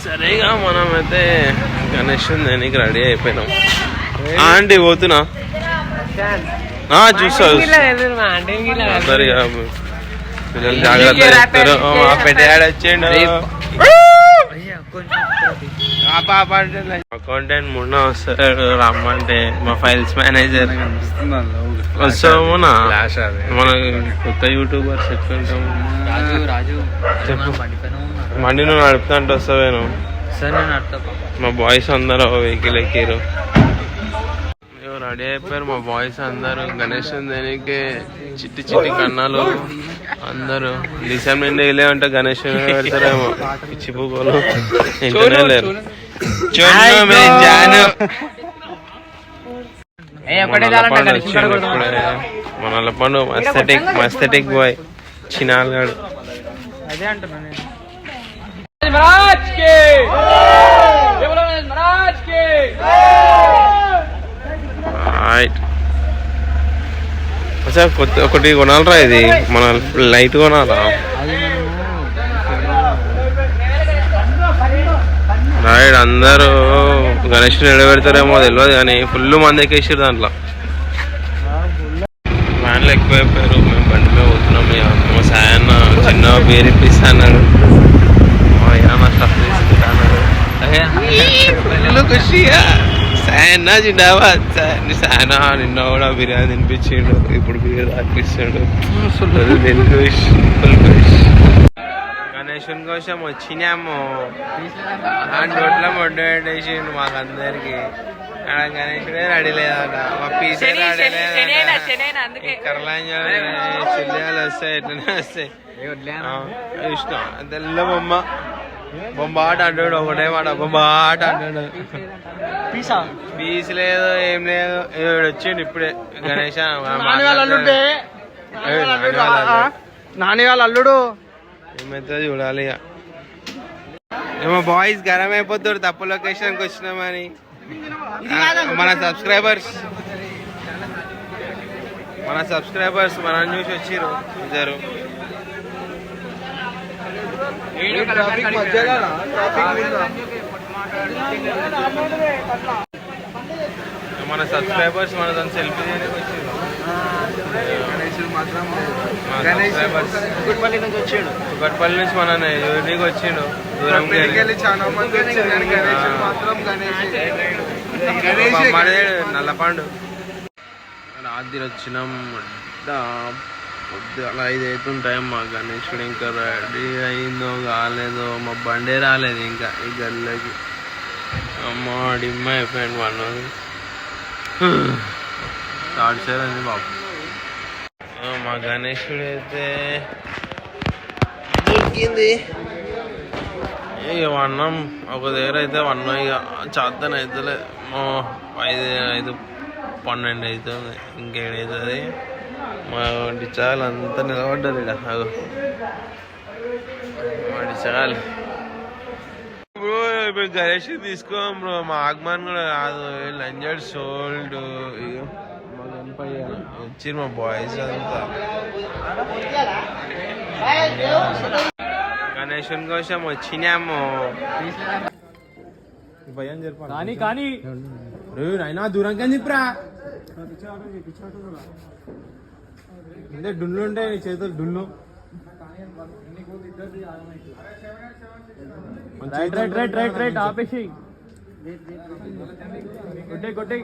సరేగా మనమైతే గణేష్ దేనికి రెడీ అయిపోయినాం. ఆంటీ పోతున్నా చూస్తా పిల్లలు జాగ్రత్త పెట్టాడు వచ్చిండు. అకౌంటెంట్ మొన్న వస్తాడు రమ్మంటే మా ఫైల్స్ మేనేజర్ వస్తాము. మన కొత్త యూట్యూబర్స్ ఎట్లుంటాము. బండి నువ్వు నడుపుతా అంటే వస్తావేను. మా బాయ్స్ అందరూ వెహికల్ ఎక్కిరు. రెడీ అయిపోయారు మా బాయ్స్ అందరూ. గణేష్ దేనికి చిట్టి చిట్టి కన్నాలు అందరూ డిసెంబర్ వెళ్ళే అంటే గణేష్ పెడతారేమో. పిచ్చి పువ్వులు ఇంటనే లేరు. మన పండు మస్తెటిక్ బాయ్ చిన్నాడు. అదే అంటున్నా కొత్త ఒకటి కొనాలరా. ఇది మన లైట్ కొనాలా. రైట్ అందరూ గణేష్ నిలబెడతారేమో తెలియదు కానీ ఫుల్ మంది ఎక్కేసారు దాంట్లో. వ్యాన్లు ఎక్కువైపోయారు. మేము బండి మీద పోతున్నాం. మా సాయన్న చిన్న బీర్ ఇప్పిస్తా అన్నాడు. మా అన్న స్టఫ్ తీసుకుంటా అన్నాడు. ఖుషియా సాయన్న జిందాబాద్. సాయన నిన్న కూడా బిర్యానీ తినిపించాడు. ఇప్పుడు బిర్యానీ తాగిపిస్తాడు. గణేశుని కోసం వచ్చినాము. నోట్లో మొడ్డు పెట్టేసిండు మాకు అందరికి. గణేశుడే రెడీ లేదట. మా పీసే రెడీ లేదట. కర్రలాంజాలు వస్తాయి ఎట్లనే వస్తాయి. ఇష్టం తెల్ల బొమ్మ బొమ్బాట అంటాడు. ఒకటే మాట బొమ్బాట అంటాడు. పీస్ లేదు ఏం లేదు. వచ్చిండు ఇప్పుడే గణేష్. నాని వాళ్ళ అల్లుడు ఏమైతే చూడాలి. ఇక ఏమో బాయ్స్ గరం అయిపోతాడు తప్పు లొకేషన్కి వచ్చినామని. మన సబ్స్క్రైబర్స్ మనం చూసి వచ్చిర్రు ఇద్దరు. మన సబ్స్క్రైబర్స్ మన దాన్ని సెల్ఫీ చేయడానికి వచ్చిండు. కుకట్పల్లి నుంచి మన యూరికి వచ్చిండు. దూరం నల్లపాండు రాత్రి వచ్చినాం. పొద్దు అలా 5 అవుతుంటాయి. మా గణేశుడు ఇంకా రెడీ అయిందో కాలేదో. మా బండే రాలేదు ఇంకా ఈ గల్లోకి. అమ్మ డిమ్మ అయిపోయాడు మనది. థర్డ్ సైడ్ అండి బాబు. మా గణేశుడు అయితే దొరికింది. ఇక వన్నం ఒక దగ్గర అయితే వన్నం. ఇక చేతన అవుతలే. 5-12 అవుతుంది. ఇంకేడవుతుంది. మా డిచాలు అంతా నిలబడ్డారు ఇక్కడ. మా డిచాలు బ్రో ఇప్పుడు గణేష్ తీసుకోం బ్రో. మా ఆగమన్ కూడా కాదు. లంజడ్ సోల్డ్ వచ్చి మా బాయ్స్ అంతా గణేశుని కోసం వచ్చినాము. కానీ అయినా దూరం కానీ చెప్పరా. అంటే డున్లు ఉంటాయి నీ చేతులు. డున్ను రైట్ ఆపేసి కొట్టే